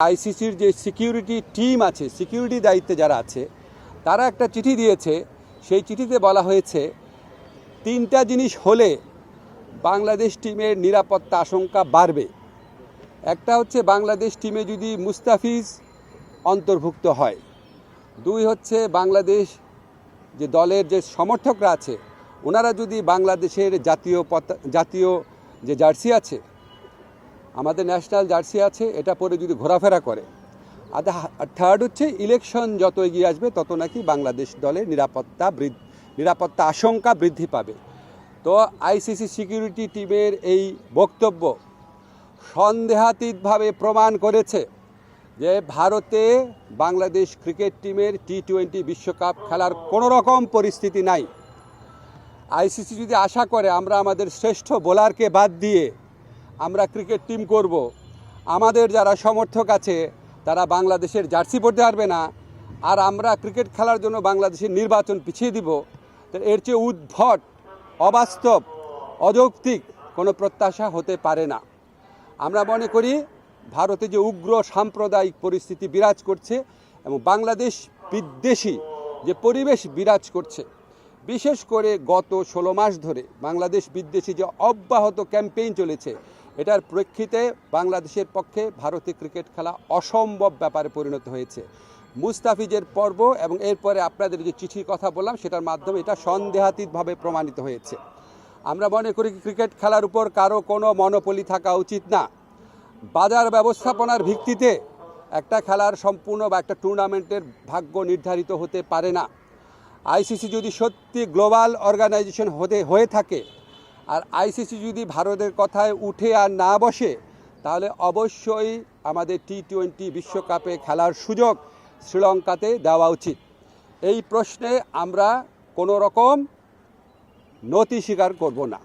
আইসিসির যে security team আছে, সিকিউরিটি দায়িত্বে যারা আছে, তারা একটা চিঠি দিয়েছে। সেই চিঠিতে বলা হয়েছে 3টা জিনিস হলে বাংলাদেশ টিমের নিরাপত্তা আশঙ্কা বাড়বে। একটা হচ্ছে বাংলাদেশ টিমে যদি মুস্তাফিজ অন্তর্ভুক্ত হয়। 2 হচ্ছে বাংলাদেশ যে দলের যে সমর্থকরা আছে ওনারা যদি বাংলাদেশের জাতীয় যে জার্সি আছে, আমাদের ন্যাশনাল জার্সি আছে, এটা পরে যদি ঘোরাফেরা করে। আর 3rd হচ্ছে ইলেকশন যত এগিয়ে আসবে তত নাকি বাংলাদেশ দলের নিরাপত্তা আশঙ্কা বৃদ্ধি পাবে। তো আইসিসি সিকিউরিটি টিমের এই বক্তব্য সন্দেহাতীতভাবে প্রমাণ করেছে যে ভারতে বাংলাদেশ ক্রিকেট টিমের T20 বিশ্বকাপ খেলার কোনো রকম পরিস্থিতি নাই। আইসিসি যদি আশা করে আমরা আমাদের শ্রেষ্ঠ বোলারকে বাদ দিয়ে আমরা ক্রিকেট টিম করব, আমাদের যারা সমর্থক আছে তারা বাংলাদেশের জার্সি পরতে পারবে না, আর আমরা ক্রিকেট খেলার জন্য বাংলাদেশের নির্বাচন পিছিয়ে দিব, তো এর চেয়ে উদ্ভট, অবাস্তব, অযৌক্তিক কোনো প্রত্যাশা হতে পারে না। আমরা মনে করি ভারতে যে উগ্র সাম্প্রদায়িক পরিস্থিতি বিরাজ করছে এবং বাংলাদেশ বিদ্বেষী যে পরিবেশ বিরাজ করছে, বিশেষ করে গত 16 মাস ধরে বাংলাদেশ বিদ্বেষী যে অব্যাহত ক্যাম্পেইন চলেছে, এটার প্রেক্ষিতে বাংলাদেশের পক্ষে ভারতে ক্রিকেট খেলা অসম্ভব ব্যাপারে পরিণত হয়েছে। মুস্তাফিজের পর্ব এবং এরপরে আপনাদের যে চিঠির কথা বললাম সেটার মাধ্যমে এটা সন্দেহাতীতভাবে প্রমাণিত হয়েছে। আমরা মনে করি ক্রিকেট খেলার উপর কারো কোনো মনোপলি থাকা উচিত না। বাজার ব্যবস্থাপনার ভিত্তিতে একটা খেলার সম্পূর্ণ বা একটা টুর্নামেন্টের ভাগ্য নির্ধারিত হতে পারে না। আইসিসি যদি সত্যি গ্লোবাল অর্গানাইজেশন হয়ে থাকে আর আইসিসি যদি ভারতের কথায় উঠে আর না বসে, তাহলে অবশ্যই আমাদের T20 বিশ্বকাপে খেলার সুযোগ শ্রীলঙ্কাতে দেওয়া উচিত। এই প্রশ্নে আমরা কোনো রকম নতি স্বীকার করব না।